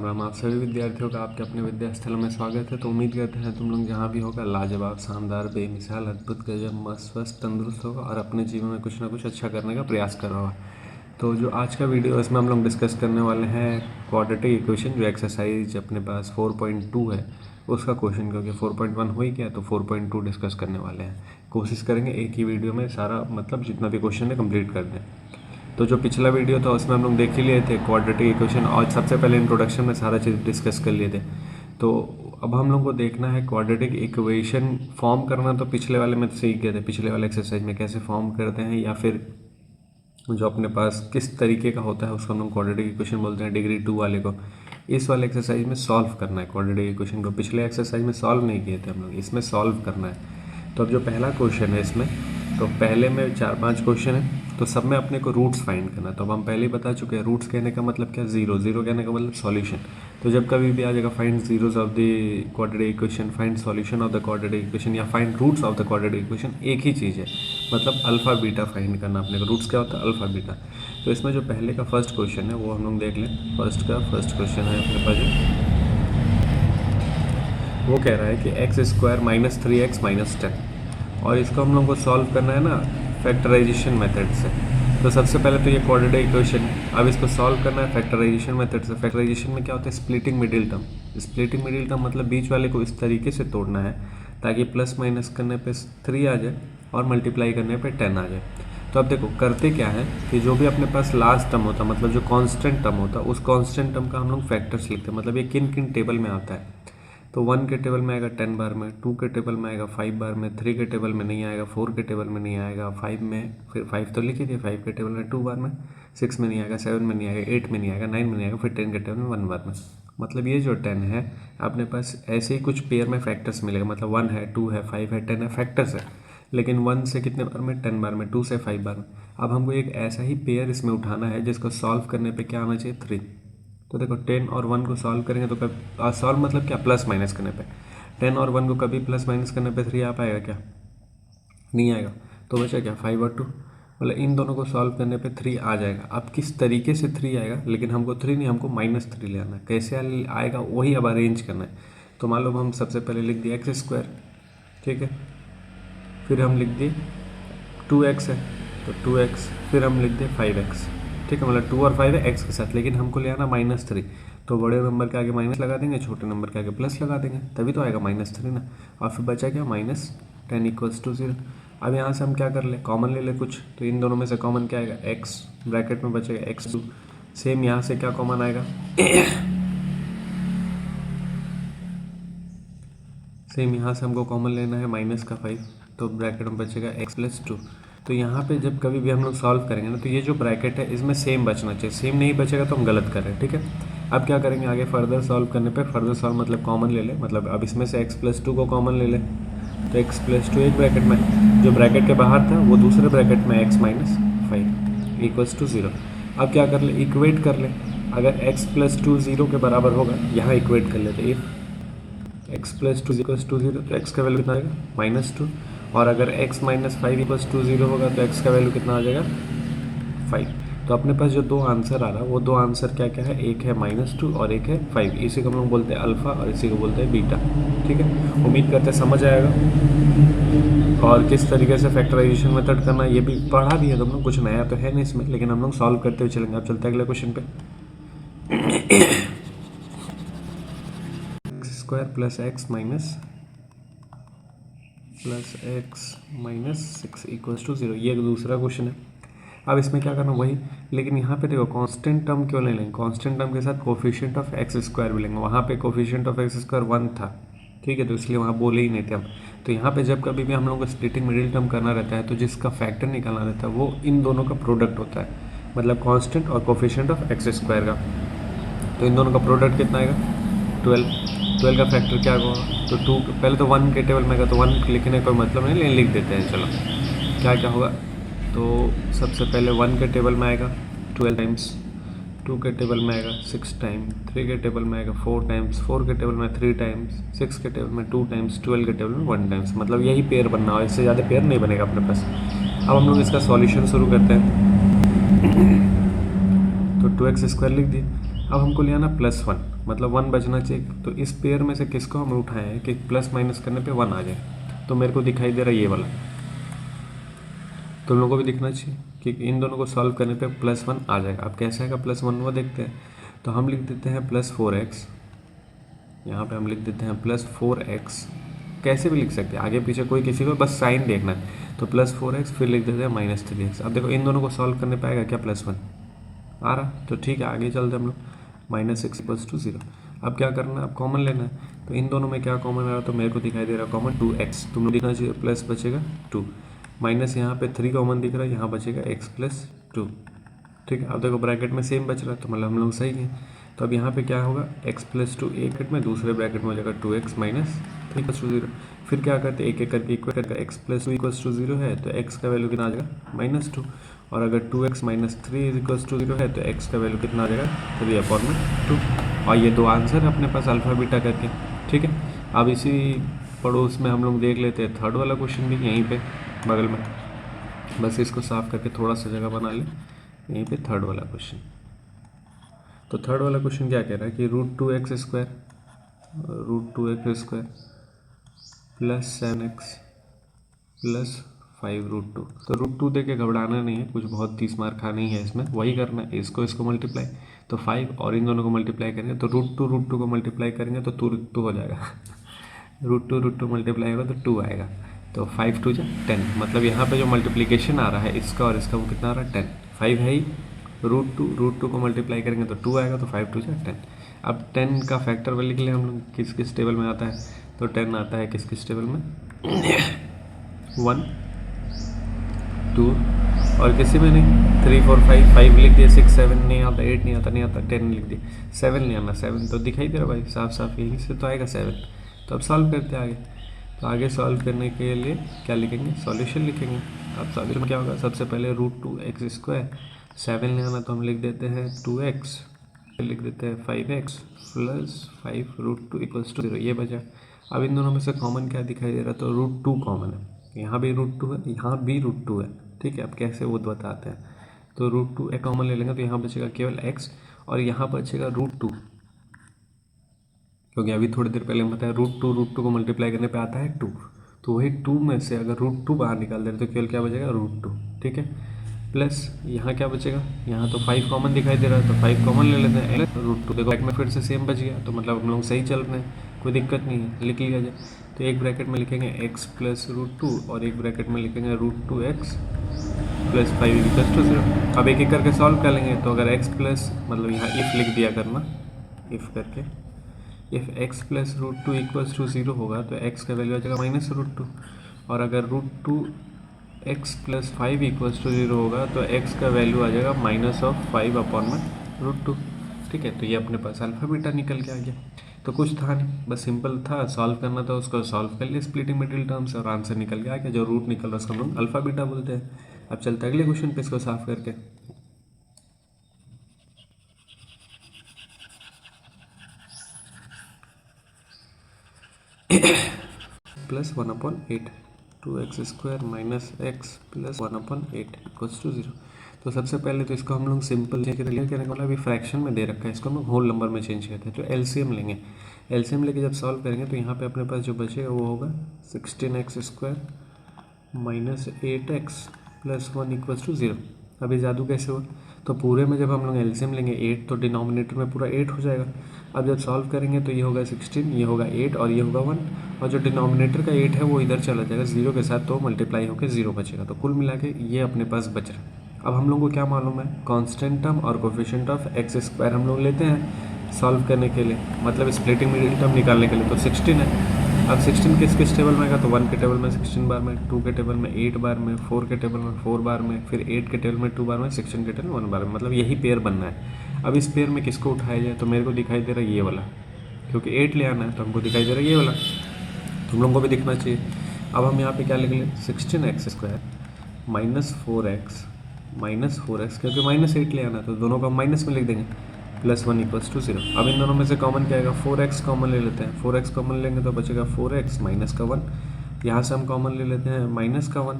राम। आप सभी विद्यार्थियों का आपके अपने विद्यास्थल में स्वागत है। तो उम्मीद करते हैं तुम लोग जहाँ भी होगा लाजवाब, शानदार, बेमिसाल, अद्भुत, गजब, मस्त, स्वस्थ, तंदुरुस्त होगा और अपने जीवन में कुछ ना कुछ अच्छा करने का प्रयास कर रहा होगा। तो जो आज का वीडियो है इसमें हम लोग डिस्कस करने वाले हैं क्वाड्रेटिक इक्वेशन, जो एक्सरसाइज अपने पास 4.2 है उसका क्वेश्चन, क्योंकि 4.1 हो ही गया तो 4.2 डिस्कस करने वाले हैं। कोशिश करेंगे एक ही वीडियो में सारा मतलब जितना भी क्वेश्चन है कंप्लीट कर दें। तो जो पिछला वीडियो था उसमें हम लोग देख ही लिए थे क्वाड्रेटिक इक्वेशन, और सबसे पहले इंट्रोडक्शन में सारा चीज़ डिस्कस कर लिए थे। तो अब हम लोग को देखना है क्वाड्रेटिक इक्वेशन फॉर्म करना। तो पिछले वाले में तो सीख गए थे, पिछले वाले एक्सरसाइज में कैसे फॉर्म करते हैं, या फिर जो अपने पास किस तरीके का होता है उसको हम लोग क्वाड्रेटिक इक्वेशन बोलते हैं, डिग्री 2 वाले को। इस वाले एक्सरसाइज में सॉल्व करना है क्वाड्रेटिक इक्वेशन को। पिछले एक्सरसाइज में सॉल्व नहीं किए थे हम लोग, इसमें सॉल्व करना है। तो अब जो पहला क्वेश्चन है इसमें, तो पहले में 4-5 क्वेश्चन है, तो सब में अपने को रूट्स फाइंड करना है। तो अब हम पहले ही बता चुके हैं रूट्स कहने का मतलब क्या, जीरो। जीरो कहने का मतलब सॉल्यूशन। तो जब कभी भी आ जाएगा find zeros of the quadratic equation, find solution of the quadratic equation, या find roots of the quadratic equation, एक ही चीज़ है, मतलब अल्फा बीटा फाइंड करना अपने को। रूट्स क्या होता है, अल्फा बीटा। तो इसमें जो पहले का फर्स्ट क्वेश्चन है वो हम लोग देख लें। फर्स्ट क्वेश्चन है अपने पास, वो कह रहा है कि x² - 3x - 10, और इसको हम लोग को सॉल्व करना है ना फैक्टराइजेशन मेथड से। तो सबसे पहले तो ये क्वाड्रेटिक इक्वेशन, अब इसको सॉल्व करना है फैक्टराइजेशन मेथड से। फैक्टराइजेशन में क्या होता है, splitting middle term. Splitting middle term मतलब बीच वाले को इस तरीके से तोड़ना है ताकि प्लस माइनस करने पे 3 आ जाए और मल्टीप्लाई करने पे 10 आ जाए। तो अब देखो करते क्या है कि जो भी अपने पास लास्ट टर्म होता है, मतलब जो कांस्टेंट टर्म होता है, उस कांस्टेंट टर्म का हम लोग फैक्टर्स लिखते हैं। मतलब ये किन किन टेबल में आता है, तो 1 के टेबल में आएगा 10 बार में, 2 के टेबल में आएगा 5 बार में, 3 के टेबल में नहीं आएगा, 4 के टेबल में नहीं आएगा, 5 में, फिर 5 तो लिखी थी, 5 के टेबल में 2 बार में, 6 में नहीं आएगा, 7 में नहीं आएगा, 8 में नहीं आएगा, 9 में नहीं आएगा, फिर 10 के टेबल में 1 बार में। मतलब ये जो 10 है अपने पास ऐसे ही कुछ पेयर में फैक्टर्स मिलेगा। मतलब 1 है, 2 है, 5 है, 10 है, फैक्टर्स है। लेकिन 1 से कितने बार में, 10 बार में, 2 से 5 बार में। अब हमको एक ऐसा ही पेयर इसमें उठाना है जिसको सॉल्व करने पे क्या आना चाहिए, 3। तो देखो 10 और 1 को सॉल्व करेंगे तो कब सॉल्व मतलब क्या, प्लस माइनस करने पे। 10 और 1 को कभी प्लस माइनस करने पे 3 आ पाएगा क्या, नहीं आएगा। तो बचा क्या, 5 और 2, मतलब इन दोनों को सॉल्व करने पे 3 आ जाएगा। अब किस तरीके से 3 आएगा, लेकिन हमको 3 नहीं, हमको -3 ले आना है। कैसे आएगा वही अब अरेंज करना है। तो मान लो हम सबसे पहले लिख दिए x², ठीक है, फिर हम लिख दिए 2x है तो 2x, फिर हम लिख दिए 5x, ठीक है, मतलब 2 और 5 है x के साथ, लेकिन हमको ले आना -3। तो बड़े नंबर के आगे माइनस लगा देंगे, छोटे नंबर के आगे प्लस लगा देंगे, तभी तो आएगा -3 ना। और फिर बचा क्या, -10 = 0। अब यहाँ से हम क्या कर ले, कॉमन ले ले कुछ। तो इन दोनों में से कॉमन क्या आएगा, x, ब्रैकेट में बचेगा x2। सेम यहाँ से क्या कॉमन आएगा सेम यहाँ से हमको कॉमन लेना है -5, तो ब्रैकेट में बचेगा x+2। तो यहाँ पे जब कभी भी हम लोग सॉल्व करेंगे ना, तो ये जो ब्रैकेट है इसमें सेम बचना चाहिए। सेम नहीं बचेगा तो हम गलत कर रहे हैं, ठीक है। अब क्या करेंगे आगे, फर्दर सॉल्व करने पे, फर्दर सॉल्व मतलब कॉमन ले ले, मतलब अब इसमें से x+2 को कॉमन ले ले, तो x+2 एक ब्रैकेट में, जो ब्रैकेट के बाहर था वो दूसरे ब्रैकेट में x - 5 = 0। अब क्या कर ले, इक्वेट कर ले। अगर x+2 0 के बराबर होगा, यहाँ इक्वेट कर लेते, इफ x+2 = 0, तो x का वैल्यू कितना आएगा, -2। और अगर x - 5 = 0 होगा तो x का वैल्यू कितना आ जाएगा, 5। तो अपने पास जो दो आंसर आ रहा है वो दो आंसर क्या क्या है, एक है -2 और एक है 5। इसी को हम लोग बोलते हैं अल्फ़ा और इसी को बोलते हैं बीटा, ठीक है। उम्मीद करते हैं समझ आएगा। और किस तरीके से फैक्टराइजेशन मेथड करना ये भी पढ़ा भी है तुम लोग, कुछ नया तो है नहीं इसमें, लेकिन हम लोग सॉल्व करते हुए चलेंगे। अब चलते हैं अगले क्वेश्चन पे। x² + x - 6 = 0, ये दूसरा क्वेश्चन है। अब इसमें क्या करना वही, लेकिन यहाँ पे देखो कांस्टेंट टर्म क्यों ले लेंगे, कांस्टेंट टर्म के साथ कोफिशिएंट ऑफ x² भी लेंगे। वहाँ पे कोफिशिएंट ऑफ x² 1 था, ठीक है, तो इसलिए वहाँ बोले ही नहीं थे हम। तो यहाँ पे जब कभी भी हम लोग को स्प्लिटिंग मिडिल टर्म करना रहता है तो जिसका फैक्टर निकालना रहता है वो इन दोनों का प्रोडक्ट होता है, मतलब कांस्टेंट और कोफिशिएंट ऑफ x² का। तो इन दोनों का प्रोडक्ट कितना आएगा, 12 का फैक्टर क्या होगा, तो 2, पहले तो 1 के टेबल में आएगा, तो 1 लिखने का कोई मतलब नहीं, लेकिन लिख देते हैं। चलो क्या क्या होगा, तो सबसे पहले 1 के टेबल में आएगा 12 टाइम्स, 2 के टेबल में आएगा 6 टाइम्स, 3 के टेबल में आएगा 4 टाइम्स, 4 के टेबल में 3 टाइम्स, 6 के टेबल में 2 टाइम्स, 12 के टेबल में 1 टाइम्स। मतलब यही पेयर बनना हो, इससे ज़्यादा पेयर नहीं बनेगा अपने पास। अब हम लोग इसका सॉल्यूशन शुरू करते हैं। तो 2x² लिख दिए, अब हमको ले आना +1, मतलब 1 बचना चाहिए। तो इस पेयर में से किसको हम उठाए हैं कि प्लस माइनस करने पे 1 आ जाए। तो मेरे को दिखाई दे रहा है ये वाला, तुम लोगों को भी दिखना चाहिए कि इन दोनों को सॉल्व करने पे +1 आ जाएगा। अब कैसे आएगा +1 वो देखते हैं। तो हम लिख देते हैं +4x, यहाँ पे हम लिख देते हैं +4x, कैसे भी लिख सकते हैं, आगे पीछे कोई किसी को बस साइन देखना है। तो +4x फिर लिख देते हैं -3x। अब देखो इन दोनों को सॉल्व करने पे आएगा क्या +1 आ रहा, तो ठीक है आगे चलते हम लोग। -6 = 0। अब क्या करना है, अब कॉमन लेना है। तो इन दोनों में क्या कॉमन आ रहा है, तो मेरे को दिखाई दे रहा है कॉमन 2x, तुम लोग दिखना चाहिए, प्लस बचेगा 2, माइनस यहाँ पे 3 कॉमन दिख रहा है, यहाँ बचेगा x + 2। ठीक है, अब देखो ब्रैकेट में सेम बच रहा है, तो मतलब हम लोग सही हैं। तो अब यहाँ पे क्या होगा, x + 2 एक ब्रैकेट में, दूसरे ब्रैकेट में हो जाएगा 2x - 3 = 0। फिर क्या करते हैं, एक एक करके इक्वल करके x + 2 = 0 है तो x का वैल्यू कितना आ जाएगा -2, और अगर 2x - 3 = 0 है तो x का वैल्यू कितना आ जाएगा 3/2। और ये दो आंसर है अपने पास अल्फा बीटा करके। ठीक है, अब इसी पड़ोस में हम लोग देख लेते हैं थर्ड वाला क्वेश्चन भी यहीं पे बगल में, बस इसको साफ करके थोड़ा सा जगह बना लें। यहीं पे थर्ड वाला क्वेश्चन, तो थर्ड वाला क्वेश्चन क्या कह रहा है कि √2x² + 7x + 5√2। तो √2 दे के घबराना नहीं है, कुछ बहुत 30 मार खाना ही है इसमें, वही करना है, इसको मल्टीप्लाई, तो 5 और इन दोनों को मल्टीप्लाई करेंगे तो √2 को मल्टीप्लाई करेंगे तो 2 हो जाएगा √2 मल्टीप्लाई होगा तो 2 आएगा, तो 5 2 = 10। मतलब यहाँ पे जो मल्टीप्लिकेशन आ रहा है इसका और इसका वो कितना आ रहा है 10, 5 है ही, √2 को मल्टीप्लाई करेंगे तो 2 आएगा, तो 5 2 = 10। अब 10 का फैक्टर वैल्यू के लिए हम लोग किस टेबल में आता है, तो 10 आता है किस टेबल में 1 2 और किसी में नहीं, 3 4 5 लिख दिया, 6 7 नहीं आता, 8 नहीं आता 10 लिख दिया, 7 नहीं आना, 7 तो दिखाई दे रहा भाई साफ साफ, यहीं से तो आएगा 7। तो अब सॉल्व करते हैं आगे। तो आगे सॉल्व करने के लिए क्या लिखेंगे, सॉल्यूशन लिखेंगे। अब सॉल्यूशन क्या होगा, सबसे पहले √2x², 7 ले आना तो हम लिख देते हैं 2x, फिर लिख देते हैं 5x + 5 √2 = 0, ये बचा। अब इन दोनों में से कॉमन क्या दिखाई दे रहा है, तो √2 कॉमन है, यहाँ भी √2 है, यहाँ भी √2 है। ठीक है, अब कैसे वो बताते हैं। तो √2 कॉमन ले लेंगे तो यहाँ बचेगा केवल x, और यहाँ बचेगा √2, क्योंकि अभी थोड़ी देर पहले हम बताया √2 को मल्टीप्लाई करने पे आता है 2, तो वही 2 में से अगर √2 बाहर निकाल दे तो केवल क्या बचेगा √2। ठीक है, प्लस यहाँ क्या बचेगा, यहाँ तो 5 कॉमन दिखाई दे रहा है तो 5 कॉमन ले लेते हैं, √2 देखो में फिर से सेम बच गया, तो मतलब हम लोग सही चल रहे हैं, कोई दिक्कत नहीं है, लिख लिया जाए। तो एक ब्रैकेट में लिखेंगे x + √2 और एक ब्रैकेट में लिखेंगे √2x + 5 = 0। अब एक एक करके सॉल्व कर लेंगे। तो अगर x प्लस, मतलब यहाँ इफ़ लिख दिया करना, इफ़ करके, इफ़ x + √2 = 0 होगा तो x का वैल्यू आ जाएगा -√2, और अगर √2x + 5 = 0 होगा तो x का वैल्यू आ जाएगा -5/√2। ठीक है, तो ये अपने पास अल्फा बीटा निकल के आ गया। तो कुछ था नहीं, बस सिंपल था, सॉल्व करना था, उसको सॉल्व कर लिया स्प्लिटिंग मिडिल टर्म्स और आंसर निकल के आ गया। जो रूट निकल रहा है उसको हम लोग अल्फा बीटा बोलते हैं। अब चलते अगले क्वेश्चन पे, इसको साफ करके। +1/8 2x² - x + 1/8 = 0। तो सबसे पहले तो इसको हम लोग सिंपल चेंज करने वाला, अभी फ्रैक्शन में दे रखा है, इसको हम लोग होल नंबर में चेंज करते हैं। तो एलसीएम लेंगे, एलसीएम लेके जब सॉल्व करेंगे तो यहाँ पे अपने पास जो बचेगा वो होगा 16x² - 8x + 1 = 0। अभी जादू कैसे हुआ, तो पूरे में जब हम लोग एलसीएम लेंगे 8 तो डिनोमिनेटर में पूरा 8 हो जाएगा। अब जब सॉल्व करेंगे तो ये होगा 16, ये होगा 8 और ये होगा 1, और जो डिनोमिनेटर का 8 है वो इधर चला जाएगा 0 के साथ, तो मल्टीप्लाई होकर 0 बचेगा। तो कुल मिला के ये अपने पास बच रहा है। अब हम लोग को क्या मालूम है, कांस्टेंट टर्म और कोफिशिएंट ऑफ x² हम लोग लेते हैं सॉल्व करने के लिए, मतलब स्प्लिटिंग मिडिल टर्म निकालने के लिए। तो 16 है। अब 16 किस टेबल में आएगा, तो 1 के टेबल में 16 बार में, 2 के टेबल में 8 बार में, 4 के टेबल में 4 बार में, फिर 8 के टेबल में 2 बार में, 16 के टेबल में 1 बार में, मतलब यही पेयर बनना है। अब इस पेयर में किसको उठाया जाए, तो मेरे को दिखाई दे रहा है ये वाला, क्योंकि 8 ले आना है तो हमको दिखाई दे रहा है ये वाला, तुम लोगों को भी दिखना चाहिए। अब हम यहाँ पे क्या लिख लें, 16x² - 4x क्योंकि -8 ले आना है तो दोनों को हम माइनस में लिख देंगे, +1 = 0। अब इन दोनों में से कॉमन क्या आएगा, 4x कॉमन ले लेते हैं, 4x कॉमन लेंगे तो बचेगा 4x - 1, यहाँ से हम कॉमन ले लेते हैं -1,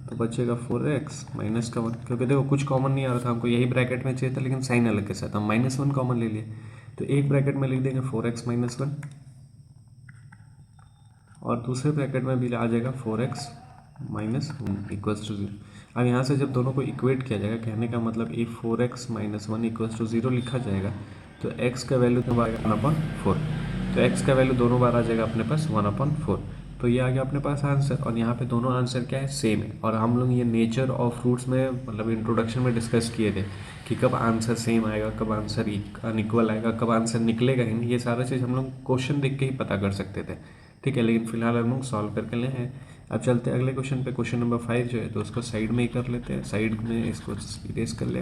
तो बचेगा 4x माइनस का 1, क्योंकि देखो कुछ कॉमन नहीं आ रहा था हमको, यही ब्रैकेट में चाहिए था लेकिन साइन अलग के साथ, हम -1 कॉमन ले लिए तो एक ब्रैकेट में लिख देंगे 4x माइनस 1 और दूसरे ब्रैकेट में भी आ जाएगा 4x माइनस 1 इक्वल्स टू 0। अब यहाँ से जब दोनों को इक्वेट किया जाएगा, कहने का मतलब ये 4x माइनस 1 इक्वल्स टू 0 लिखा जाएगा तो x का वैल्यू तो आएगा 1/4, तो x का वैल्यू दोनों बार आ जाएगा अपने पास 1/4। तो ये आ गया अपने पास आंसर, और यहाँ पे दोनों आंसर क्या है, सेम है। और हम लोग ये नेचर ऑफ फ्रूट्स में मतलब इंट्रोडक्शन में डिस्कस किए थे कि कब आंसर सेम आएगा, कब आंसर अनइक्वल आएगा, कब आंसर निकलेगा ही नहीं, ये सारा चीज़ हम लोग क्वेश्चन देख के ही पता कर सकते थे, ठीक है। लेकिन फिलहाल हम लोग सॉल्व करके ले हैं। अब चलते हैं अगले क्वेश्चन पे, क्वेश्चन नंबर 5 जो है तो उसको साइड में ही कर लेते हैं, साइड में इसको इरेज कर ले।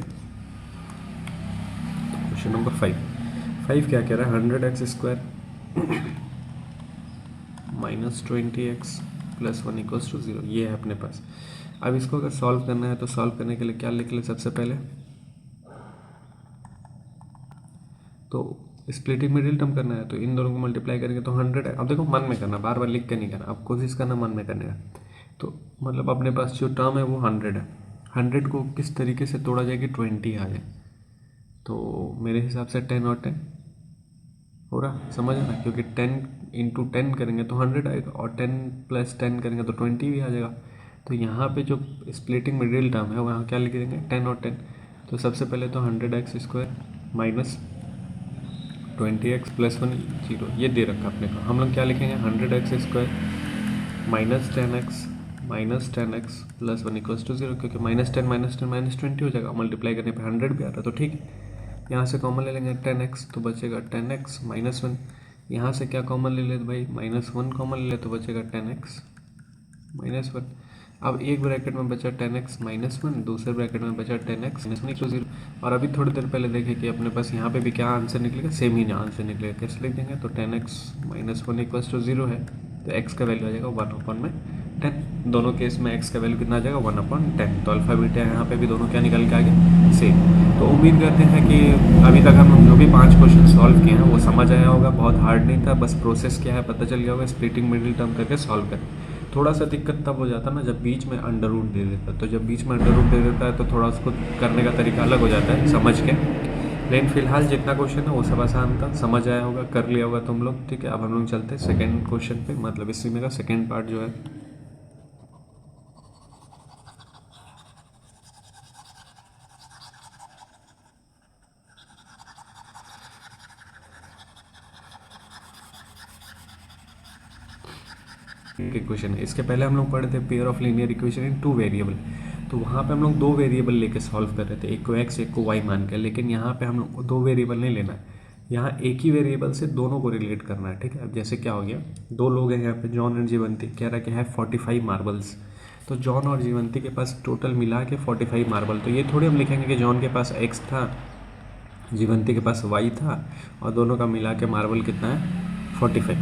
क्वेश्चन नंबर 5 क्या कह रहा है, 100x² minus 20x plus 1 equals to 0, ये है अपने पास। अब इसको अगर सॉल्व करना है तो सॉल्व करने के लिए क्या लिख ले, सबसे पहले तो स्प्लिटिंग मिडिल टर्म करना है तो इन दोनों को मल्टीप्लाई करेंगे तो 100 है। अब देखो मन में करना, बार बार लिख के नहीं करना, अब कोशिश करना मन में करने का। तो मतलब अपने पास जो टर्म है वो 100 है, 100 को किस तरीके से तोड़ा जाए कि 20 आ जाए, तो मेरे हिसाब से 10 और 10 हो रहा, समझ ना, क्योंकि 10 इंटू 10 करेंगे तो 100 आएगा और 10 प्लस 10 करेंगे तो 20 भी आ जाएगा। तो यहाँ पे जो स्प्लिटिंग मिडिल टर्म है वहाँ क्या लिख देंगे 10 और 10। तो सबसे पहले तो 100x² माइनस 20x प्लस 1 0 ये दे रखा अपने को, हम लोग क्या लिखेंगे 100x² minus 10x plus 1 equals to 0, क्योंकि -10 -20 हो जाएगा, मल्टीप्लाई करने पे 100 भी आ रहा है तो ठीक है। यहाँ से कॉमन ले लेंगे 10x तो बचेगा 10x माइनस 1, यहाँ से क्या कॉमन ले ले भाई -1 कॉमन ले ले तो बचेगा 10x माइनस 1। अब एक ब्रैकेट में बचा 10x माइनस 1, दूसरे ब्रैकेट में बचा 10x माइनस 1 0। और अभी थोड़ी देर पहले देखे कि अपने पास यहाँ पे भी क्या आंसर निकलेगा, सेम ही आंसर निकलेगा, कैसे लिख देंगे तो 10x माइनस 1 इक्वल्स टू 0 है तो x का वैल्यू आ जाएगा 1/10। दोनों केस में x का वैल्यू कितना आ जाएगा 1/10। तो अल्फा बीटा यहाँ पे भी दोनों क्या निकल के आ गए सेम। तो उम्मीद करते हैं कि अभी तक हम जो भी 5 क्वेश्चन सॉल्व किए हैं वो समझ आया होगा, बहुत हार्ड नहीं था, बस प्रोसेस क्या है पता चल गया होगा, स्प्लिटिंग मिडिल टर्म करके सॉल्व करें। थोड़ा सा दिक्कत तब हो जाता है ना जब बीच में अंडर रूट दे देता है, तो जब बीच में अंडर रूट दे देता है तो थोड़ा उसको करने का तरीका अलग हो जाता है समझ के। लेकिन फिलहाल जितना क्वेश्चन है वो सब आसान था, समझ आया होगा, कर लिया होगा तुम लोग, ठीक है। अब हम लोग चलते हैं सेकेंड क्वेश्चन पे, मतलब इसी में का सेकेंड पार्ट जो है इक्वेशन है। इसके पहले हम लोग पढ़े थे pair of linear equation in 2 variable, तो वहाँ पे हम लोग 2 वेरिएबल लेके सॉल्व कर रहे थे, एक को x एक को y मान के। लेकिन यहाँ पे हम लोग को 2 वेरिएबल नहीं लेना है, यहाँ एक ही वेरिएबल से दोनों को रिलेट करना है, ठीक है। अब जैसे क्या हो गया, 2 लोग हैं यहाँ पे, जॉन एंड जीवंती, कह रहा है कि है 45 मार्बल्स, तो जॉन और जीवंती के पास टोटल मिला के 45 मार्बल। तो ये थोड़ी हम लिखेंगे कि जॉन के पास x था, जीवंती के पास y था और दोनों का मिला के मार्बल कितना है 45,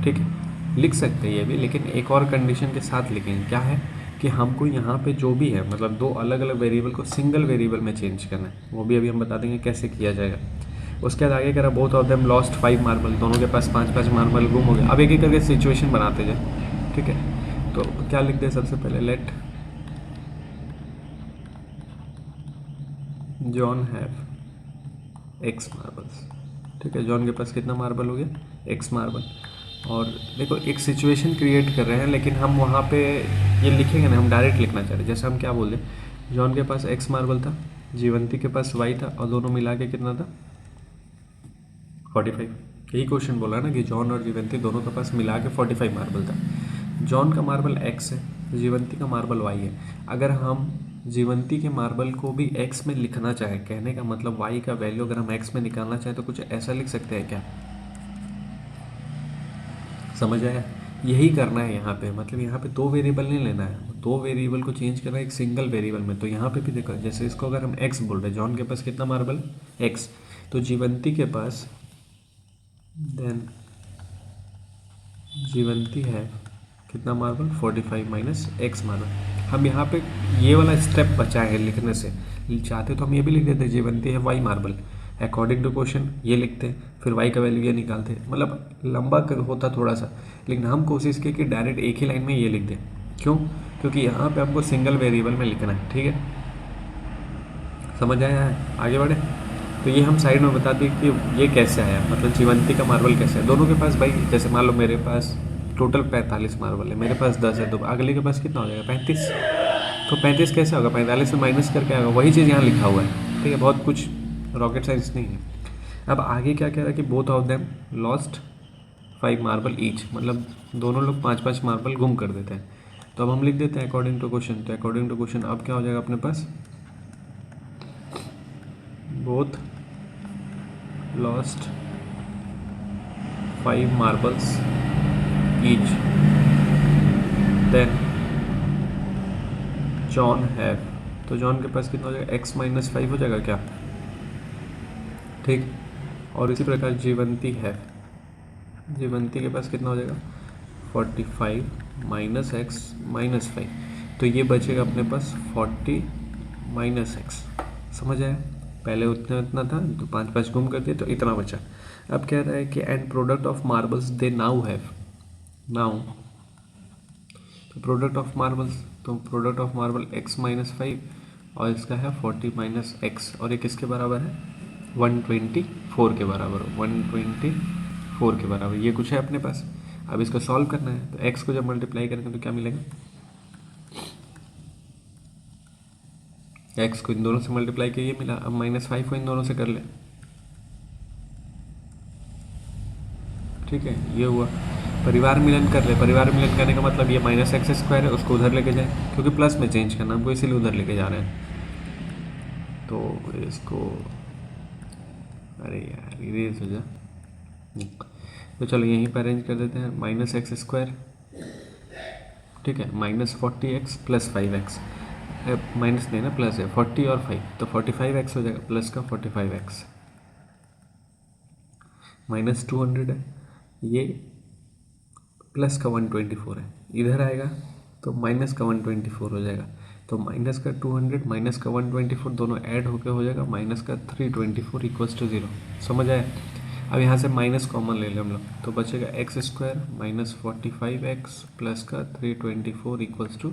ठीक है। लिख सकते हैं ये भी, लेकिन एक और कंडीशन के साथ लिखेंगे, क्या है कि हमको यहाँ पे जो भी है मतलब 2 अलग अलग वेरिएबल को सिंगल वेरिएबल में चेंज करना है, वो भी अभी हम बता देंगे कैसे किया जाएगा। उसके बाद आगे कह रहा both of them lost 5 marble, दोनों के पास 5-5 मार्बल गुम हो गए। अब एक एक करके सिचुएशन बनाते जाए, ठीक है। तो क्या लिखते हैं सबसे पहले, let John have x marbles, ठीक है। जॉन के पास कितना मार्बल हो गया x मार्बल। और देखो एक सिचुएशन क्रिएट कर रहे हैं, लेकिन हम वहाँ पे ये लिखेंगे ना, हम डायरेक्ट लिखना चाह रहे हैं। जैसे हम क्या बोल रहे, जॉन के पास x मार्बल था, जीवंती के पास y था और दोनों मिला के कितना था 45। यही क्वेश्चन बोला ना कि जॉन और जीवंती दोनों के पास मिला के 45 मार्बल था। जॉन का मार्बल x है, जीवंती का मार्बल y है। अगर हम जीवंती के मार्बल को भी x में लिखना चाहें, कहने का मतलब y का वैल्यू अगर हम x में निकालना चाहें तो कुछ ऐसा लिख सकते हैं क्या, समझ आया। यही करना है यहाँ पे, मतलब यहाँ पे 2 वेरिएबल नहीं लेना है, 2 वेरिएबल को चेंज करना है एक सिंगल वेरिएबल में। तो यहाँ पे भी देखो, जैसे इसको अगर हम x बोल रहे हैं, जॉन के पास कितना मार्बल x, तो जीवंती के पास देन जीवंती है कितना मार्बल 45 माइनस x मार्बल। हम यहाँ पे ये वाला स्टेप बचा है लिखने से, चाहते तो हम ये भी लिख देते जीवंती है y marble, according to question ये लिखते हैं, फिर y का वैल्यू ये निकालते, मतलब लंबा होता थोड़ा सा। लेकिन हम कोशिश किए कि डायरेक्ट एक ही लाइन में ये लिख दें। क्यों, क्योंकि यहाँ पे हमको सिंगल वेरिएबल में लिखना है, ठीक है, समझ आया है? आगे बढ़े। तो ये हम साइड में बता दें कि ये कैसे आया, मतलब जीवंती का मार्बल कैसे है। दोनों के पास भाई, जैसे मान लो मेरे पास टोटल 45 मार्बल है, मेरे पास 10 है, तो अगले के पास कितना हो जाएगा? 35। तो 35 कैसे होगा? 45 में माइनस करके आएगा, वही चीज़ यहाँ लिखा हुआ है, ठीक है, बहुत कुछ रॉकेट साइंस नहीं है। अब आगे क्या कह रहा है कि both of them lost 5 marble each, मतलब दोनों लोग 5-5 मार्बल गुम कर देते हैं। तो अब हम लिख देते हैं अकॉर्डिंग टू क्वेश्चन। तो अकॉर्डिंग टू क्वेश्चन अब क्या हो जाएगा अपने पास? Both lost 5 marbles each, then John have, तो जॉन के पास कितना हो जाएगा? x माइनस 5 हो जाएगा क्या, ठीक। और इसी प्रकार जीवंती है, जीवंती के पास कितना हो जाएगा? 45 माइनस एक्स माइनस 5, तो ये बचेगा अपने पास 40 माइनस एक्स। समझ आया? पहले उतना था तो 5-5 गुम कर दिए तो इतना बचा। अब कह रहा है कि and product of marbles they now have, now तो प्रोडक्ट ऑफ मार्बल्स, तो product of marble x minus 5 और इसका है 40 माइनस एक्स, और ये किसके बराबर है? 124 के बराबर, 124 के बराबर ये कुछ है अपने पास। अब इसको सॉल्व करना है, तो x को जब मल्टीप्लाई करेंगे तो क्या मिलेगा? x को इन दोनों से मल्टीप्लाई किया ये मिला, अब -5 को इन दोनों से कर ले, ठीक है, ये हुआ। परिवार मिलन कर ले, परिवार मिलन करने का मतलब ये -x² है, उसको उधर लेके जाए, क्योंकि प्लस में चेंज करना हमको, इसीलिए उधर लेके जा रहे हैं। तो इसको, अरे यार इरेज हो जा, तो चलो यहीं पर अरेंज कर देते हैं, -x², ठीक है, -40x प्लस 5x, माइनस नहीं ना, प्लस है, 40 और 5 तो 45x हो जाएगा, प्लस का 45x, -200 है, ये प्लस का 124 है, इधर आएगा तो माइनस का 124 हो जाएगा, तो माइनस का 200 माइनस का 124 दोनों ऐड होकर हो जाएगा माइनस का 324 इक्वल्स टू 0। समझ आया? अब यहाँ से माइनस कॉमन ले लें हम लोग, तो बचेगा x² माइनस 45x प्लस का 324 इक्वल्स टू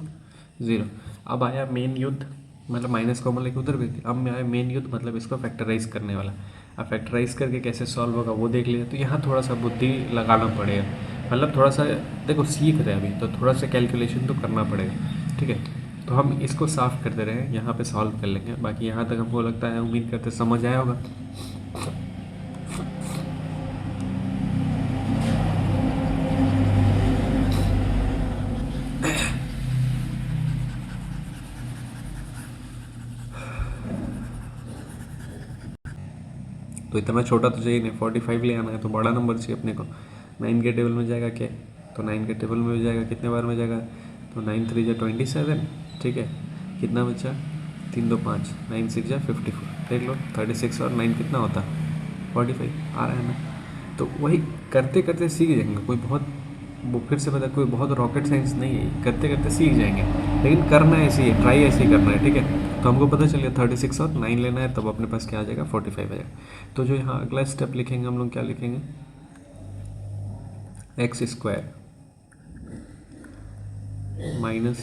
0। अब आया मेन युद्ध, मतलब माइनस कॉमन लेके उधर भी थी, अब में आया मेन युद्ध, मतलब इसको फैक्टराइज करने वाला। अब फैक्टराइज करके कैसे सॉल्व होगा वो देख लिया, तो यहाँ थोड़ा सा बुद्धि लगाना पड़ेगा, मतलब थोड़ा सा देखो सीख रहे हैं अभी, तो थोड़ा सा कैलकुलेशन तो करना पड़ेगा, ठीक है। तो हम इसको साफ कर दे रहे हैं, यहाँ पे सॉल्व कर लेंगे, बाकी यहाँ तक हमको लगता है, उम्मीद करते समझ आया होगा। तो इतना छोटा तो चाहिए नहीं, 45 ले आना है, तो बड़ा नंबर चाहिए अपने को। 9 के टेबल में जाएगा क्या? तो 9 के टेबल में जाएगा, कितने बार में जाएगा? तो 9 3 जा 27, ठीक है, कितना बचा? 3 2 5, 9 6 जा 54, देख लो 36 और 9 कितना होता? 45 आ रहा है ना। तो वही करते करते सीख जाएंगे, कोई बहुत, वो फिर से पता, कोई बहुत रॉकेट साइंस नहीं है, करते करते सीख जाएंगे, लेकिन करना ऐसे ही, ट्राई ऐसे ही करना है, ठीक है। तो हमको पता चल गया 36 और 9 लेना है, तब अपने पास क्या आ जाएगा? 45 आ जाएगा। तो जो यहाँ अगला स्टेप लिखेंगे हम लोग, क्या लिखेंगे? x² माइनस,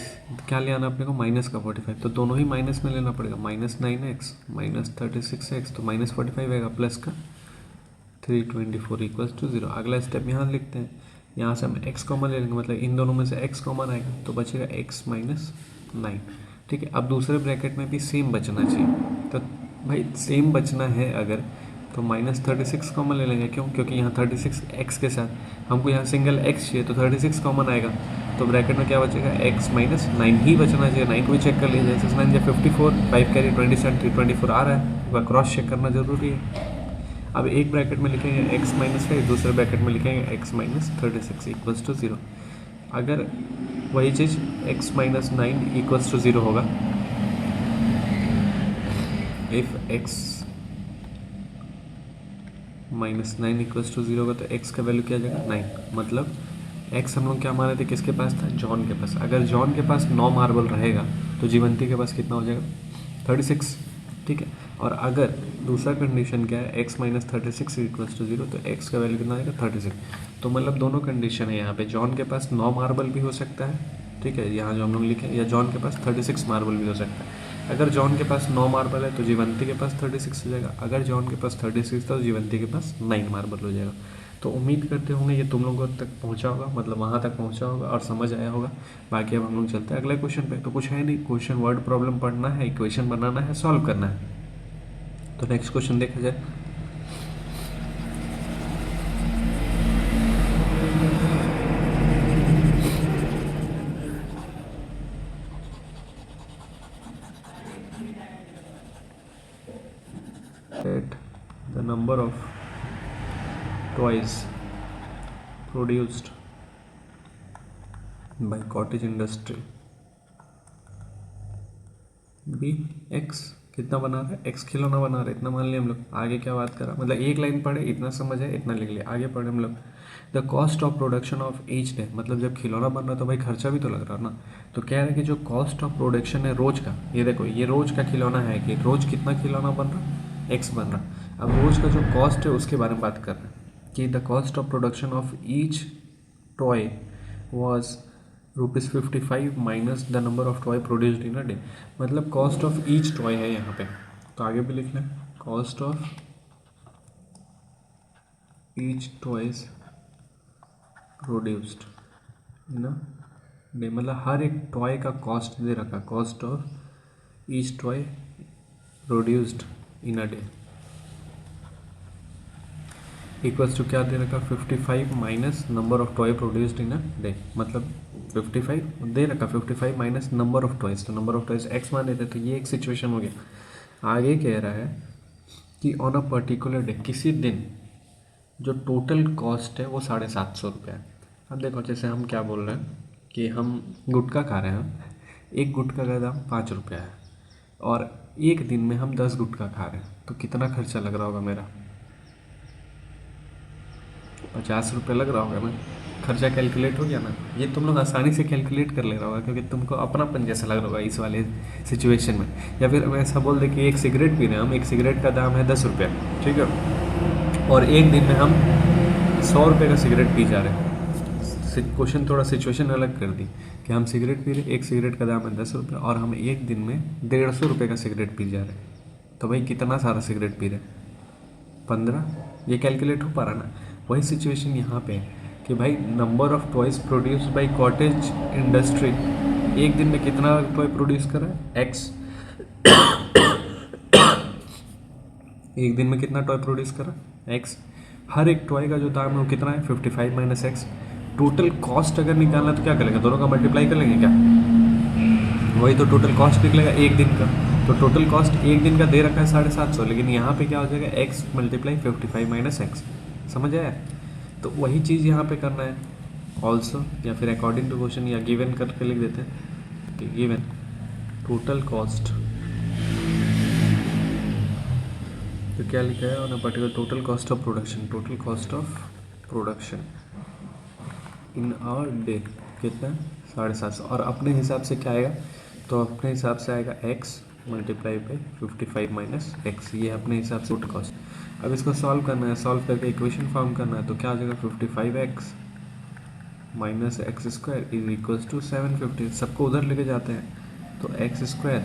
क्या ले आना अपने को? माइनस का 45, तो दोनों ही माइनस में लेना पड़ेगा, -9x माइनस 36x, तो -45 आएगा, प्लस का 324 इक्वल्स टू 0। अगला स्टेप यहाँ लिखते हैं, यहाँ से हम x कॉमन ले लेंगे, मतलब इन दोनों में से x कॉमन आएगा, तो बचेगा x माइनस 9, ठीक है। अब दूसरे ब्रैकेट में भी सेम बचना चाहिए, तो भाई सेम बचना है अगर, तो -36 कॉमन ले लेंगे, क्यों? क्योंकि यहाँ 36 x के साथ हमको यहाँ सिंगल x चाहिए, तो 36 कॉमन आएगा, तो ब्रैकेट में क्या बचेगा? x माइनस 9 ही बचना चाहिए। 9 को भी चेक कर लीजिए, 6 9 या 54, 5 कैरी 27 324 आ रहा है, वह क्रॉस चेक करना जरूरी है। अब एक ब्रैकेट में लिखेंगे x माइनस 5, दूसरे ब्रैकेट में लिखेंगे x माइनस 36 इक्वल्स टू 0। अगर वही चीज़ x माइनस 9 इक्वल्स टू 0 होगा, if x minus 9 equals to 0 होगा, तो x का वैल्यू क्या आ जाएगा? 9, मतलब x हम लोग क्या माने थे, किसके पास था? जॉन के पास। अगर जॉन के पास 9 मार्बल रहेगा, तो जीवंती के पास कितना हो जाएगा? 36, ठीक है। और अगर दूसरा कंडीशन क्या है? x माइनस 36 इक्वल्स टू 0, तो x का वैल्यू कितना आएगा? 36। तो मतलब दोनों कंडीशन है यहाँ पे, जॉन के पास 9 मार्बल भी हो सकता है ठीक है, यहाँ जो हम लोग लिखे, या जॉन के पास 36 मार्बल भी हो सकता है। अगर जॉन के पास 9 मार्बल है तो जीवंती के पास 36 हो जाएगा। अगर जॉन के पास 36 था तो जीवंती के पास 9 मार्बल हो जाएगा। तो उम्मीद करते होंगे ये तुम लोगों तक पहुंचा होगा, मतलब वहाँ तक पहुंचा होगा और समझ आया होगा। बाकी अब हम लोग चलते हैं अगले क्वेश्चन पे। तो कुछ है नहीं, क्वेश्चन वर्ड प्रॉब्लम पढ़ना है, इक्वेशन बनाना है, सॉल्व करना है। तो नेक्स्ट क्वेश्चन देखा जाए। The number of toys produced by cottage industry be x कितना बना रहा है, एक्स खिलौना बना रहा है, इतना मान लिया हम लोग। आगे क्या बात करा, मतलब एक लाइन पढ़े, इतना समझ है, इतना लिख लिया। आगे पढ़े हम लोग the cost of production of each day, मतलब जब खिलौना बन रहा है तो भाई खर्चा भी तो लग रहा है ना। तो कह रहा है कि जो कॉस्ट ऑफ प्रोडक्शन है रोज का, ये देखो ये रोज का खिलौना है कि रोज कितना खिलौना बन रहा है, एक्स बन रहा। अब रोज का जो कॉस्ट है उसके बारे में बात कर रहे हैं कि the cost of production of each toy was ₹55 minus the number of toy produced in a day. मतलब कॉस्ट ऑफ ईच टॉय है यहाँ पे, तो आगे भी लिख लें cost of each toys produced in a day, मतलब हर एक टॉय का कॉस्ट दे रखा, cost of each toy produced in a day equals to क्या दे रखा, 55 minus number of toy produced in a day. मतलब 55 दे रखा, 55 माइनस नंबर ऑफ टॉयज, तो नंबर ऑफ टॉयज एक्स मान लेते, तो ये एक सिचुएशन हो गया। आगे कह रहा है कि ऑन अ पर्टिकुलर डे, किसी दिन जो टोटल कॉस्ट है वो 750 रुपये है। अब देखो जैसे हम क्या बोल रहे हैं कि हम गुटखा खा रहे हैं, एक गुटखा का दाम 5 रुपया है और एक दिन में हम 10 गुटखा खा रहे हैं, तो कितना खर्चा लग रहा होगा मेरा, 50 रुपये लग रहा होगा ना। खर्चा कैलकुलेट हो गया ना, ये तुम लोग आसानी से कैलकुलेट कर ले रहा होगा क्योंकि तुमको अपनापन जैसा लग रहा होगा इस वाले सिचुएशन में। या फिर मैं ऐसा बोल दे कि एक सिगरेट पी रहे हैं हम, एक सिगरेट का दाम है 10 रुपया, ठीक है, और एक दिन में हम 100 रुपये का सिगरेट पी जा रहे हैं। क्वेश्चन थोड़ा सिचुएशन अलग कर दी कि हम सिगरेट पी रहे, एक सिगरेट का दाम है 10 रुपये और हम एक दिन में 150 रुपये का सिगरेट पी जा रहे हैं। तो भाई कितना सारा सिगरेट पी रहे, 15। ये कैलकुलेट हो पा रहा ना। वही सिचुएशन यहाँ पे है कि भाई number of toys produced by cottage industry, एक दिन में कितना टॉय प्रोड्यूस कर रहा है, एक्स। एक दिन में कितना टॉय प्रोड्यूस कर रहा है, एक्स। हर एक टॉय का जो दाम है वो कितना है, 55 माइनस एक्स। टोटल कॉस्ट अगर निकालना तो क्या करेंगे, दोनों का मल्टीप्लाई कर लेंगे क्या, वही तो टोटल कॉस्ट निकलेगा एक दिन का। तो टोटल कॉस्ट एक दिन का दे रखा है 750, लेकिन यहाँ पे क्या हो जाएगा, एक्स मल्टीप्लाई 55 माइनस एक्स। समझ आया। तो वही चीज़ यहाँ पे करना है ऑल्सो, या फिर अकॉर्डिंग टू क्वेश्चन या गिवन करके लिख देते हैं कि गिवन टोटल कॉस्ट, तो क्या लिखा है on a particular total cost of production, total cost of production in our day कितना, 750। और अपने हिसाब से क्या आएगा, तो अपने हिसाब से आएगा x multiply by 55 minus x, ये अपने हिसाब से टोटल कॉस्ट। अब इसको सॉल्व करना है, सॉल्व करके इक्वेशन फॉर्म करना है, तो क्या आ जाएगा, 55x minus x square is equals to 750। सबको उधर लेके जाते हैं, तो x square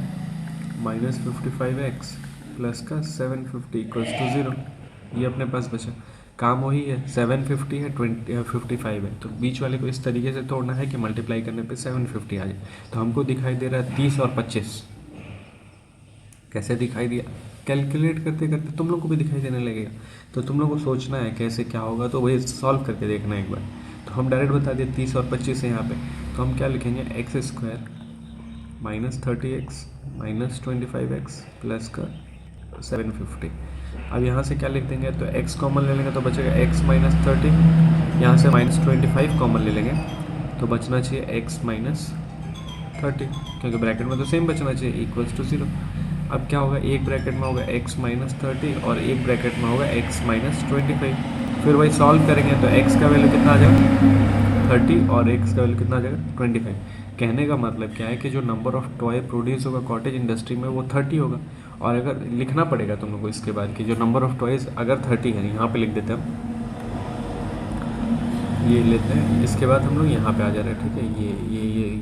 minus 55x plus का 750 इक्वल्स टू 0। ये अपने पास बचा, काम वही है, 750 है, 55 है, तो बीच वाले को इस तरीके से तोड़ना है कि मल्टीप्लाई करने पे 750 आ जाए। तो हमको दिखाई दे रहा है 30 और 25। कैसे दिखाई दिया, कैलकुलेट करते करते तुम लोग को भी दिखाई देने लगेगा। तो तुम लोग को सोचना है कैसे क्या होगा, तो वही सॉल्व करके देखना है एक बार। तो हम डायरेक्ट बता दिए 30 और 25 है यहाँ पे, तो हम क्या लिखेंगे, x square minus 30x minus 25x plus का 750। अब यहाँ से क्या लिख देंगे, तो x कॉमन ले लेंगे तो बचेगा x माइनस 30, यहाँ से माइनस 25 कॉमन ले लेंगे तो बचना चाहिए x माइनस 30, क्योंकि ब्रैकेट में तो सेम बचना चाहिए, इक्वल्स टू 0। अब क्या होगा, एक ब्रैकेट में होगा x माइनस 30 और एक ब्रैकेट में होगा x माइनस 25। फिर वही सॉल्व करेंगे तो x का वैल्यू कितना आ जाएगा, 30 और x का वैल्यू कितना आ जाएगा, 25। कहने का मतलब क्या है कि जो नंबर ऑफ टॉय प्रोड्यूस होगा कॉटेज इंडस्ट्री में वो 30 होगा। और अगर लिखना पड़ेगा तुम लोग को इसके बाद कि जो नंबर ऑफ टॉयज अगर 30 है, यहाँ पे लिख देते हैं ये लेते हैं, इसके बाद हम लोग यहाँ पे आ जा रहे हैं, ठीक है।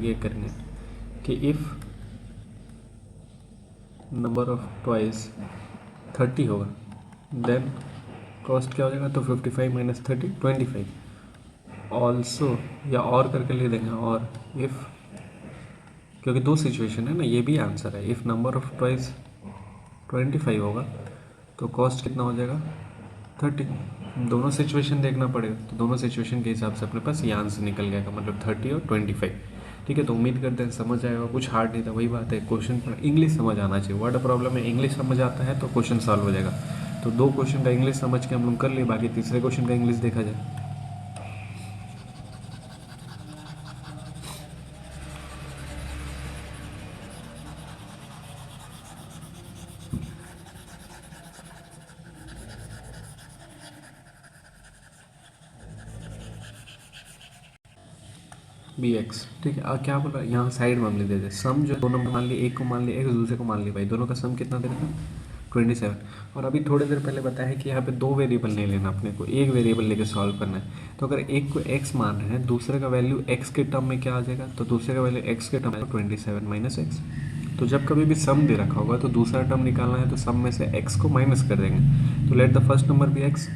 ये करेंगे कि इफ़ नंबर ऑफ टॉयज 30 होगा देन कॉस्ट क्या हो जाएगा, तो 55 माइनस 30 25 ऑल्सो, या और करके ले देंगे, और इफ़, क्योंकि दो सिचुएशन है ना, ये भी आंसर है। इफ़ नंबर ऑफ टॉयज 25 होगा तो कॉस्ट कितना हो जाएगा 30। दोनों सिचुएशन देखना पड़ेगा, तो दोनों सिचुएशन के हिसाब से अपने पास ये आंसर निकल गया का मतलब 30 और 25। ठीक है, तो उम्मीद करते हैं समझ आएगा, कुछ हार्ड नहीं था। वही बात है, क्वेश्चन पर इंग्लिश समझ आना चाहिए। वर्ड प्रॉब्लम है, इंग्लिश समझ आता है तो क्वेश्चन सॉल्व हो जाएगा। तो 2 क्वेश्चन का इंग्लिश समझ के हम लोग कर लिए, बाकी तीसरे क्वेश्चन का इंग्लिश देखा जाए। बी एक्स, ठीक है। और क्या बोला यहाँ साइड में हम लिख देते सम, जो 2 नंबर मान लिए, एक को मान लिया, एक दूसरे को मान लिया, भाई दोनों का सम कितना दे रहा है 27। और अभी थोड़ी देर पहले बताया है कि यहाँ पे 2 वेरिएबल नहीं लेना, अपने को एक वेरिएबल लेके सॉल्व करना है। तो अगर एक को x मान रहे हैं, दूसरे का वैल्यू x के टर्म में क्या आ जाएगा, तो दूसरे का वैल्यू x के टर्म में 27 माइनस एक्स। तो जब कभी भी सम दे रखा होगा तो दूसरा टर्म निकालना है, तो सम में से x को माइनस कर देंगे। तो लेट द फर्स्ट नंबर भी x,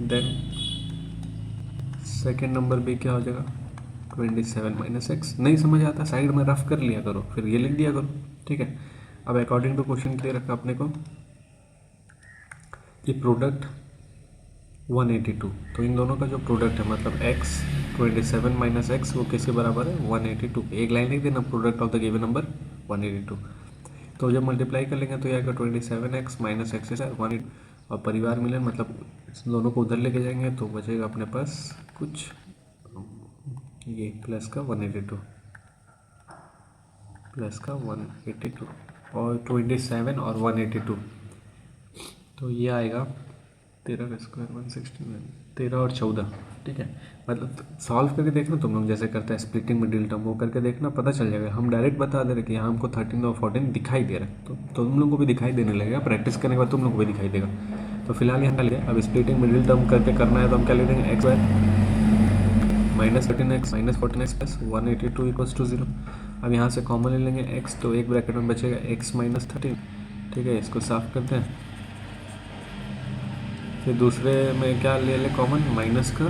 देन सेकेंड नंबर भी क्या हो जाएगा 27 माइनस एक्स। नहीं समझ आता, साइड में रफ कर लिया करो, फिर ये लिख दिया करो, ठीक है। अब अकॉर्डिंग टू क्वेश्चन दे रखा अपने को कि प्रोडक्ट 182, तो इन दोनों का जो प्रोडक्ट है मतलब x 27 माइनस एक्स वो किसके बराबर है 182। एक लाइन लिख देना, product of the given number 182। तो जब मल्टीप्लाई कर लेंगे तो ये आएगा 27x माइनस एक्स है 182, और परिवार मिलन मतलब इस दोनों को उधर लेके जाएंगे तो बचेगा अपने पास कुछ ये प्लस का 182 प्लस का 182 और 27 और 182, तो ये आएगा 13 का स्क्वायर 169, 13 और 14, ठीक है। मतलब सॉल्व करके देखना तुम लोग, जैसे करते हैं स्प्लिटिंग मिडिल टर्म, वो करके देखना, पता चल जाएगा। हम डायरेक्ट बता दे रहे कि यहाँ हमको 13 और 14 दिखाई दे रहा है, तो तुम लोग को भी दिखाई देने लगेगा, प्रैक्टिस करने के बाद तुम लोग को भी दिखाई देगा। तो फिलहाल यहाँ लिया, अब स्प्लिटिंग मिडिल टर्म करके करना है, तो हम क्या ले देंगे x y minus 13x minus 14x plus 182 equals to 0। अब यहाँ से कॉमन ले लेंगे x, तो एक ब्रैकेट में बचेगा x माइनस 13, ठीक है। इसको साफ करते हैं, फिर दूसरे में क्या ले लें कॉमन, माइनस का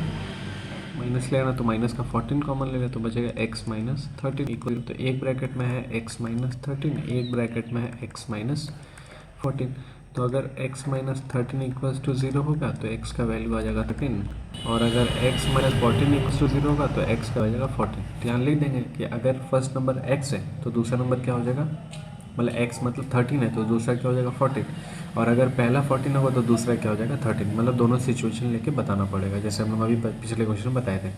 माइनस लेना, तो माइनस का 14 कॉमन ले लें, तो बचेगा x माइनस 13 इक्वल, तो एक ब्रैकेट में है x माइनस 13, एक ब्रैकेट में है x माइनस 14। तो अगर x माइनस 13 इक्वल्स टू 0 होगा तो x का वैल्यू आ जाएगा 13, और अगर x माइनस 14 इक्वल्स टू 0 होगा तो x का आ जाएगा 14। ध्यान लिख देंगे कि अगर फर्स्ट नंबर x है तो दूसरा नंबर क्या हो जाएगा, मतलब x मतलब 13 है तो दूसरा क्या हो जाएगा 14, और अगर पहला 14 होगा तो दूसरा क्या हो जाएगा 13। मतलब दोनों सिचुएशन लेके बताना पड़ेगा, जैसे हम लोग अभी पिछले क्वेश्चन में बताए थे।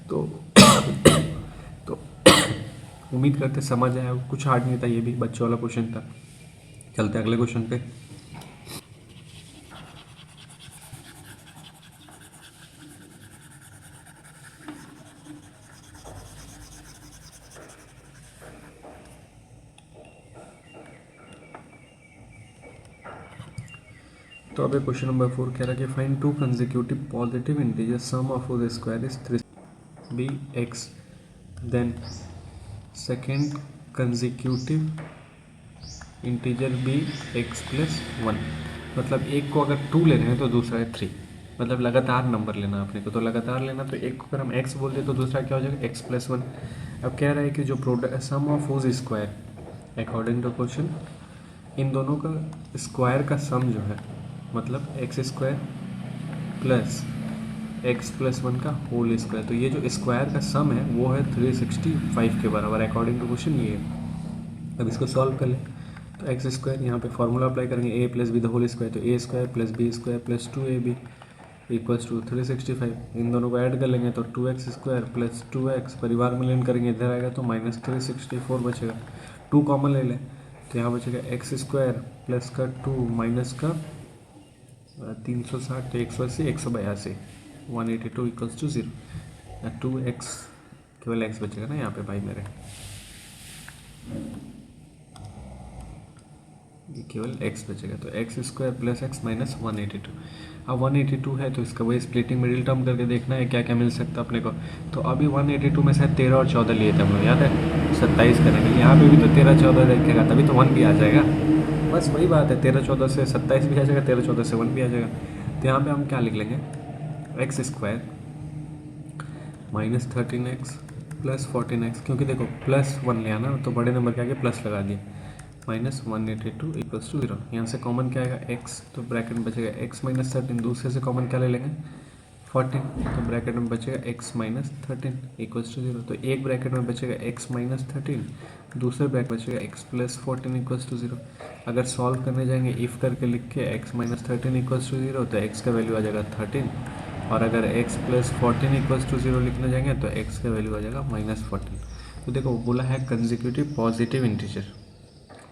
तो उम्मीद करते समझ आया, कुछ हार्ड नहीं था, ये भी बच्चों वाला क्वेश्चन था। चलते अगले क्वेश्चन पे। तो अभी क्वेश्चन नंबर 4 कह रहा है कि find 2 consecutive positive integer sum of the square is 3 be x, then second consecutive integer be x plus 1। मतलब एक को अगर 2 ले रहे हैं तो दूसरा है 3, मतलब लगातार नंबर लेना अपने को, तो लगातार लेना, तो एक को अगर हम x बोल दें तो दूसरा क्या हो जाएगा x प्लस 1। अब कह रहा है कि जो product sum of whose square according to question, इन दोनों का स्क्वायर का सम जो है मतलब x square plus x plus 1 का होल स्क्वायर, तो ये जो स्क्वायर का सम है वो है 365 के बराबर अकॉर्डिंग टू क्वेश्चन ये है। अब इसको सॉल्व कर लें, तो एक्स स्क्वायर यहाँ पे फॉर्मूला अप्लाई करेंगे a plus b the whole square, तो a square plus b square plus 2ab equals to 365। इन दोनों को ऐड कर लेंगे तो 2x स्क्वायर प्लस 2x, परिवार में लेन करेंगे इधर आएगा तो माइनस 364 बचेगा। 2 कॉमन ले लें तो यहाँ बचेगा एक्स स्क्वायर प्लस का 2 माइनस का 360 180 182 182 इक्वल्स टू 0। 2x केवल x बचेगा ना यहाँ पे भाई मेरे, केवल एक्स बचेगा, तो x square plus x minus 182। अब 182 है तो इसका वही स्प्लिटिंग मिडिल टर्म करके देखना है क्या क्या मिल सकता है अपने को। तो अभी 182 में शायद 13 और 14 लिए थे हम लोग, याद है? 27 करेंगे, यहाँ पे भी तो 13 14 देखेगा तभी तो 1 भी आ जाएगा। बस वही बात है, 13 14 से 27 भी आ जाएगा, 13 14 से 1 भी आ जाएगा। तो यहाँ पे हम क्या लिख लेंगे, x square minus 13x plus 14x, क्योंकि देखो प्लस 1 ले आना तो बड़े नंबर के आगे प्लस लगा दिए, माइनस 182 इक्वल्स टू 0। यहाँ से कॉमन क्या आएगा x, तो ब्रैकेट में बचेगा x माइनस 13, दूसरे से कॉमन क्या ले लेंगे 14, तो ब्रैकेट में बचेगा x माइनस 13 इक्वल्स टू 0। तो एक ब्रैकेट में बचेगा x माइनस 13, दूसरे ब्रैकेट बचेगा x प्लस 14 इक्वल्स टू 0। अगर सॉल्व करने जाएंगे इफ़ करके लिख के x माइनस 13 इक्वल्स टू 0, तो x का वैल्यू आ जाएगा 13, और अगर x प्लस 14 इक्वल्स टू 0 लिखने जाएंगे तो x का वैल्यू आ जाएगा माइनस 14। तो देखो बोला है consecutive positive integer,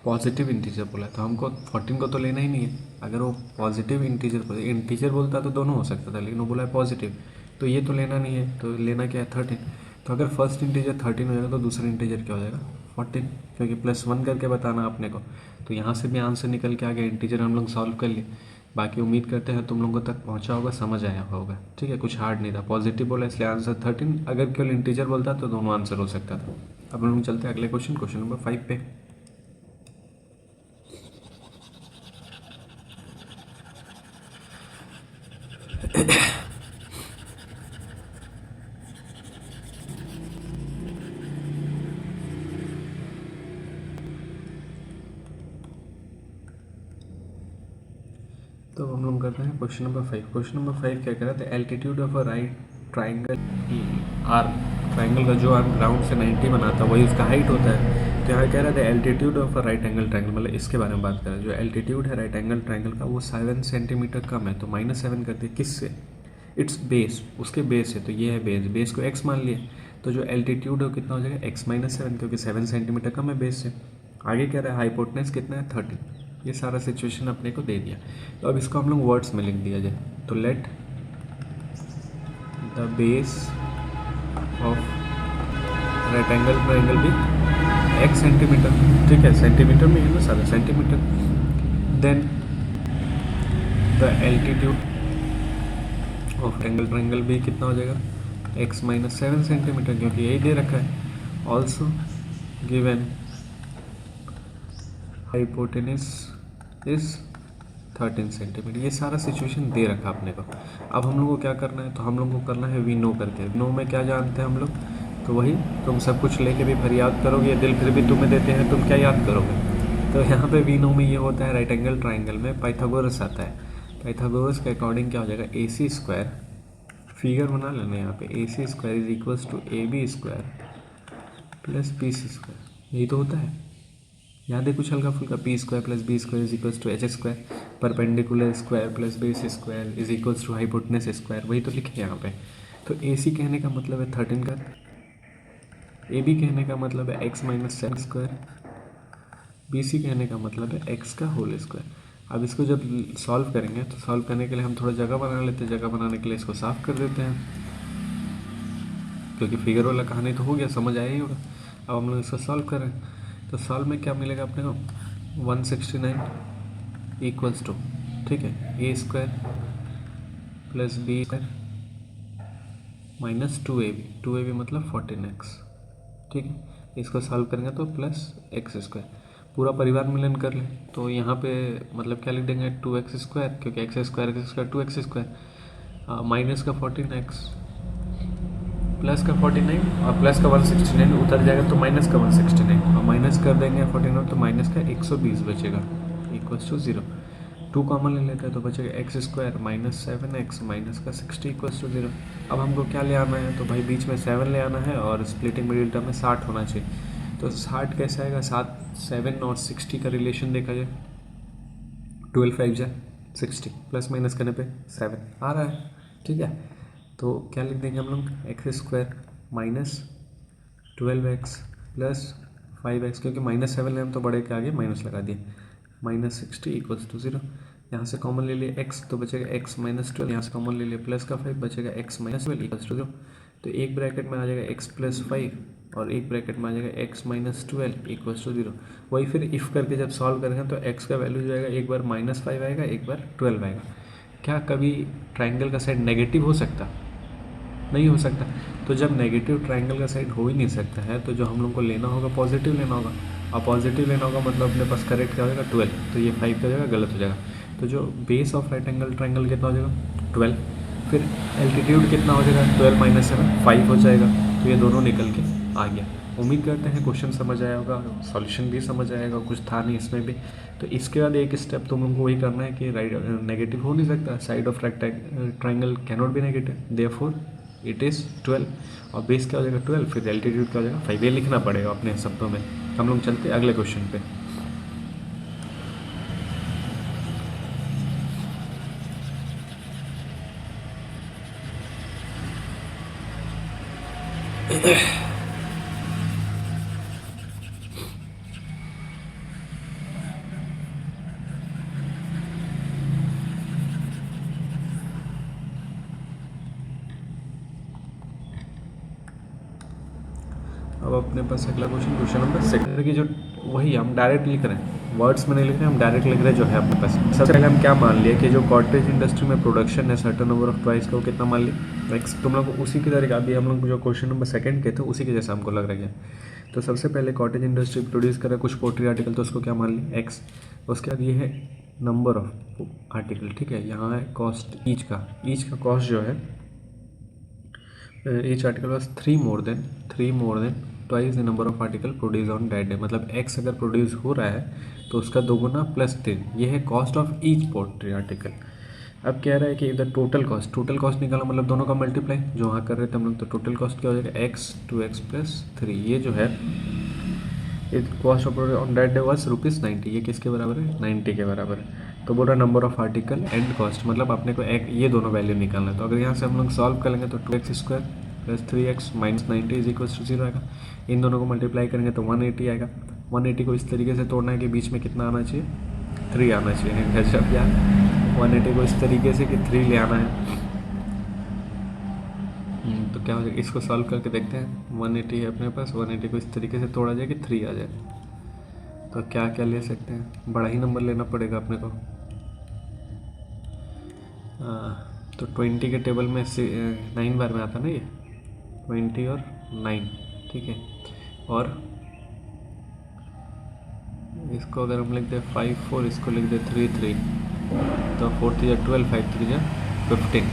positive integer बोला तो हमको 14 को तो लेना ही नहीं है। अगर वो पॉजिटिव इंटीजर बोलता तो दोनों हो सकता था, लेकिन वो बोला है पॉजिटिव, तो ये तो लेना नहीं है, तो लेना क्या है 13। तो अगर फर्स्ट इंटीजर 13 हो जाएगा तो दूसरा इंटीजर क्या हो जाएगा 14, क्योंकि प्लस 1 करके बताना अपने को। तो यहाँ से भी आंसर निकल के आ गया, इंटीजर हम लोग सॉल्व कर लिए। बाकी उम्मीद करते हैं तुम लोगों तक पहुँचा होगा, समझ आया होगा, ठीक है? कुछ हार्ड नहीं था, पॉजिटिव बोला इसलिए आंसर 13, अगर केवल इंटीजर बोलता तो दोनों आंसर हो सकता था। अब हम लोग चलते हैं अगले क्वेश्चन, क्वेश्चन नंबर 5 पे। तो हम लोग करते हैं क्वेश्चन नंबर 5। क्वेश्चन नंबर 5 क्या कह रहा था, altitude of a right triangle are, triangle का जो आर्म ग्राउंड से 90 बनाता है वही उसका हाइट होता है। तो यहाँ कह रहा था altitude of a right angle triangle, मतलब इसके बारे में बात कर रहा है। जो एल्टीट्यूड है राइट एंगल ट्राइंगल का वो 7 सेंटीमीटर कम है, तो -7 करते हैं किससे, इट्स बेस, उसके बेस है, तो ये है बेस, बेस को x मान लिए, तो जो एल्टीट्यूड है वो कितना हो जाएगा x माइनस 7, क्योंकि 7 सेंटीमीटर कम है बेस से। आगे कह रहा है हाइपोटेनस कितना है 13, ये सारा सिचुएशन अपने को दे दिया। तो अब इसको हम लोग वर्ड्स में लिख दिया जाए, तो let the base of right angle triangle भी x सेंटीमीटर, ठीक है? सेंटीमीटर में है ना सारा, centimetre. Then the altitude of angle triangle भी कितना हो जाएगा x माइनस 7 सेंटीमीटर, क्योंकि यही दे रखा है। Also given hypotenuse is 13 centimetre, ये सारा सिचुएशन दे रखा अपने को। अब हम लोग को क्या करना है, तो हम लोग को करना है वी नो करके। नो में क्या जानते हैं हम लोग, तो वही तुम सब कुछ लेके भी फिर याद करोगे, ये दिल फिर भी तुम्हें देते हैं, तुम क्या याद करोगे। तो यहाँ पे वी नो में ये होता है राइट एंगल ट्राइंगल में पाइथागोरस आता है। पाइथागोरस के अकॉर्डिंग क्या हो जाएगा, ए सी स्क्वायर, फिगर बना लेना यहाँ पे, A C square is equals to A B square plus B C square, यही तो होता है। याद है कुछ हल्का फुल्का, p square plus b square is equals to h square, perpendicular square plus base square is equals to hypotenuse square, वही तो लिखे यहाँ पे। तो ए सी कहने का मतलब है 13 का, ए बी कहने का मतलब है x minus 7 square, B C कहने का मतलब है एक्स का होल स्क्वायर। अब इसको जब सॉल्व करेंगे तो सॉल्व करने के लिए हम थोड़ा जगह बना लेते हैं, जगह बनाने के लिए इसको साफ कर देते हैं, क्योंकि फिगर वाला कहानी तो हो गया, समझ आया ही होगा। अब हम लोग इसको सॉल्व करें तो सॉल्व में क्या मिलेगा अपने को, 169 इक्वल्स टू, ठीक है, a square plus b square minus 2ab मतलब 14x, ठीक है। इसको सॉल्व करेंगे तो प्लस एक्स स्क्वायर, पूरा परिवार मिलन कर ले तो यहाँ पे मतलब क्या लिख देंगे 2x स्क्वायर, क्योंकि x square 2x square, minus का 14x प्लस का 49 और प्लस का 169 उतर जाएगा तो माइनस का 169, और माइनस कर देंगे 49 तो माइनस का 120 बचेगा इक्वल्स टू 0। 2 कॉमन ले लेते हैं तो बचेगा x square minus 7x minus का 60 इक्वल्स टू 0। अब हमको क्या ले आना है, तो भाई बीच में 7 ले आना है और स्प्लिटिंग मिडिल टर्म में 60 होना चाहिए। तो 60 कैसे आएगा, 7 और 60 का रिलेशन देखा जाए, 12 5 जा 60 प्लस माइनस करने पे 7 आ रहा है, ठीक है। तो क्या लिख देंगे हम लोग, x square minus 12x plus 5x, क्योंकि माइनस 7 ले हम तो बड़े के आगे माइनस लगा दिए, माइनस 60 इक्वल्स टू 0। यहाँ से कॉमन ले लिए x तो बचेगा x माइनस 12, यहाँ से कॉमन ले लिए प्लस का 5 बचेगा x माइनस 12 इक्वल्स टू 0। तो एक ब्रैकेट में आ जाएगा x प्लस 5 और एक ब्रैकेट में आ जाएगा x माइनस 12 इक्वल्स टू 0। वही फिर इफ़ करके जब सॉल्व करेंगे तो x का वैल्यू जो आएगा एक बार -5 आएगा, एक बार 12 आएगा। क्या कभी ट्राइंगल का साइड नेगेटिव हो सकता? नहीं हो सकता। तो जब नेगेटिव ट्राइंगल का साइड हो ही नहीं सकता है तो जो हम लोग को लेना होगा पॉजिटिव लेना होगा, और पॉजिटिव लेना होगा मतलब अपने पास करेक्ट क्या हो जाएगा 12, तो ये 5 का जगह गलत हो जाएगा। तो जो base of right angle triangle कितना हो जाएगा 12, फिर एल्टीट्यूड कितना हो जाएगा 12 माइनस 7 5 हो जाएगा। तो ये दोनों निकल के आ गया। उम्मीद करते हैं क्वेश्चन समझ आया होगा, सॉल्यूशन भी समझ आएगा, कुछ था नहीं इसमें भी। तो इसके बाद एक स्टेप तुम लोगों को वही करना है कि राइट नेगेटिव हो नहीं सकता, side of triangle cannot be negative, therefore it is 12, और बेस क्या हो जाएगा 12, फिर एल्टीट्यूड क्या हो जाएगा 5। ये लिखना पड़ेगा अपने शब्दों में। हम लोग चलते हैं अगले क्वेश्चन पे। अब अपने पास अगला क्वेश्चन नंबर 6 की जो वही हम डायरेक्ट लिख रहे हैं, वर्ड्स में नहीं लिख रहे हैं, हम डायरेक्ट लिख रहे हैं जो है अपने पास। सबसे पहले हम क्या मान लिया कि जो कॉटेज इंडस्ट्री में प्रोडक्शन है सर्टेन नंबर ऑफ ट्वाइस का, वो कितना मान लिया एक्स। तुम लोग उसी की तरीका अभी हम लोग जो क्वेश्चन नंबर 2 के थे उसी के जैसा हमको लग रहा है। तो सबसे पहले कॉटेज इंडस्ट्री प्रोड्यूस कर रहा है कुछ पोल्ट्री आर्टिकल, तो उसको क्या मान लिया एक्स। उसके बाद ये है नंबर ऑफ आर्टिकल, ठीक है। यहाँ है कॉस्ट ईच का कॉस्ट जो है each article was 3 more than twice the number of article produce on that day. मतलब एक्स अगर प्रोड्यूस हो रहा है तो उसका दोगुना प्लस 3, ये है cost of each poultry article. अब कह रहा है कि इधर टोटल कॉस्ट निकाला, मतलब दोनों का मल्टीप्लाई जो वहाँ कर रहे थे हम लोग। तो टोटल कॉस्ट क्या हो जाएगा एक्स 2x प्लस 3, ये जो है cost of on that day was ₹90। ये किसके बराबर है 90 के बराबर है। तो बोल रहा number of article and cost, मतलब अपने को एक ये दोनों वैल्यू निकालना है। तो अगर यहाँ से हम लोग सॉल्व करेंगे तो 2x² plus 3x minus 90 is equal to 0 आएगा। इन दोनों को मल्टीप्लाई करेंगे तो 180 आएगा। 180 को इस तरीके से तोड़ना है कि बीच में कितना आना चाहिए 3 आना चाहिए। गजब यार, 180 को इस तरीके से कि 3 ले आना है। तो क्या हो जाएगा, इसको सॉल्व करके देखते हैं। 180 है अपने पास, 180 को इस तरीके से तोड़ा जाए कि 3 आ जाए। तो क्या क्या ले सकते हैं, बड़ा ही नंबर लेना पड़ेगा अपने को। तो 20 के टेबल में 9 बार में आता ना ये 20 और 9, ठीक है। और इसको अगर हम लिख दे 5 4, इसको लिख दे 3 3, तो 4 3 12, 5 3 15,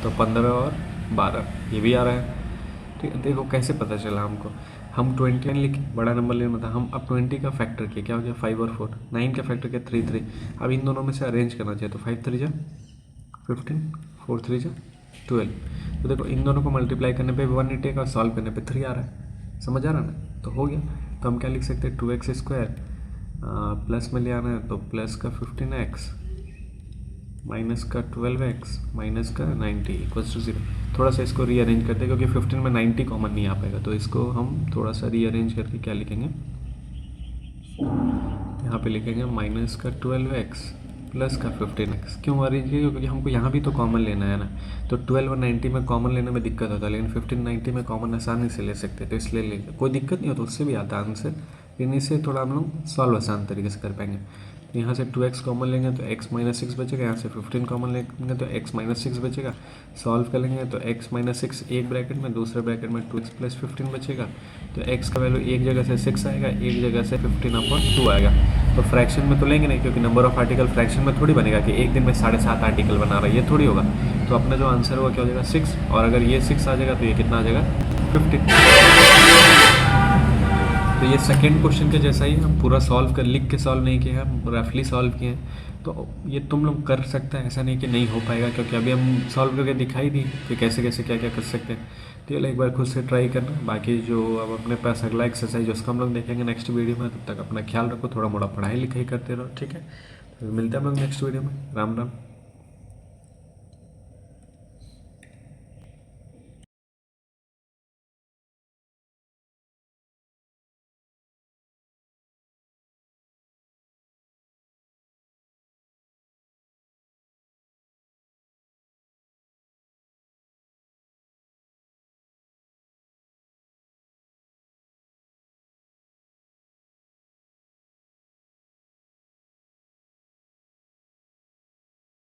तो 15 और 12 ये भी आ रहा है, ठीक है। देखो कैसे पता चला हमको, हम 29 लिखे, बड़ा नंबर लेना था। हम अब 20 का फैक्टर किया, क्या हो गया 5 और 4, 9 का फैक्टर किया 3 3। अब इन दोनों में से अरेंज करना चाहिए, तो 5 3 15, 4 3 12। तो देखो इन दोनों को मल्टीप्लाई करने पे 180 का, सॉल्व करने पे 3 आ रहा है, समझ आ रहा है ना। तो हो गया। तो हम क्या लिख सकते हैं 2x² प्लस में ले आना है तो प्लस का 15x माइनस का 12x माइनस का 90 इक्वल्स टू 0। थोड़ा सा इसको रीअरेंज करते हैं क्योंकि 15 में 90 कॉमन नहीं आ पाएगा, तो इसको हम थोड़ा सा रीअरेंज करके क्या लिखेंगे, यहाँ पे लिखेंगे माइनस का 12x प्लस का 15x। क्यों अरेंज किया, क्योंकि हमको यहाँ भी तो कॉमन लेना है ना। तो 12 और 90 में कॉमन लेने में दिक्कत होता है, लेकिन 15 90 में कॉमन आसानी से ले सकते हैं, तो इसलिए ले कोई दिक्कत नहीं होता, उससे भी आता है आंसर। लेकिन इससे थोड़ा हम लोग सॉल्व आसान तरीके से कर पाएंगे। तो यहाँ से 2x कॉमन लेंगे तो x माइनस 6 बचेगा, यहाँ से 15 कॉमन लेंगे तो x माइनस 6 बचेगा। सॉल्व करेंगे तो x माइनस 6 एक ब्रैकेट में, दूसरे ब्रैकेट में 2x प्लस 15 बचेगा। तो x का वैल्यू एक जगह से 6 आएगा, एक जगह से 15/2 आएगा। तो फ्रैक्शन में तो लेंगे नहीं, क्योंकि नंबर ऑफ आर्टिकल फ्रैक्शन में थोड़ी बनेगा कि एक दिन में 7.5 आर्टिकल बना रहा है, ये थोड़ी होगा। तो अपना जो आंसर होगा क्या हो जाएगा 6, और अगर ये 6 आ जाएगा तो ये कितना आ जाएगा 15। तो ये सेकेंड क्वेश्चन के जैसा ही हम पूरा सॉल्व कर, लिख के सॉल्व नहीं किए हैं, हम रफली सॉल्व किए हैं। तो ये तुम लोग कर सकते हैं, ऐसा नहीं कि नहीं हो पाएगा, क्योंकि अभी हम सॉल्व करके दिखाई दी कि कैसे कैसे क्या क्या कर सकते हैं। तो ये एक बार खुद से ट्राई करना। बाकी जो अब अपने पास अगला एक्सरसाइज उसका हम लोग देखेंगे नेक्स्ट वीडियो में। तब तक अपना ख्याल रखो, थोड़ा मोड़ा पढ़ाई लिखाई करते रहो, ठीक है। तो मिलते हैं हम लोग नेक्स्ट वीडियो में। राम राम।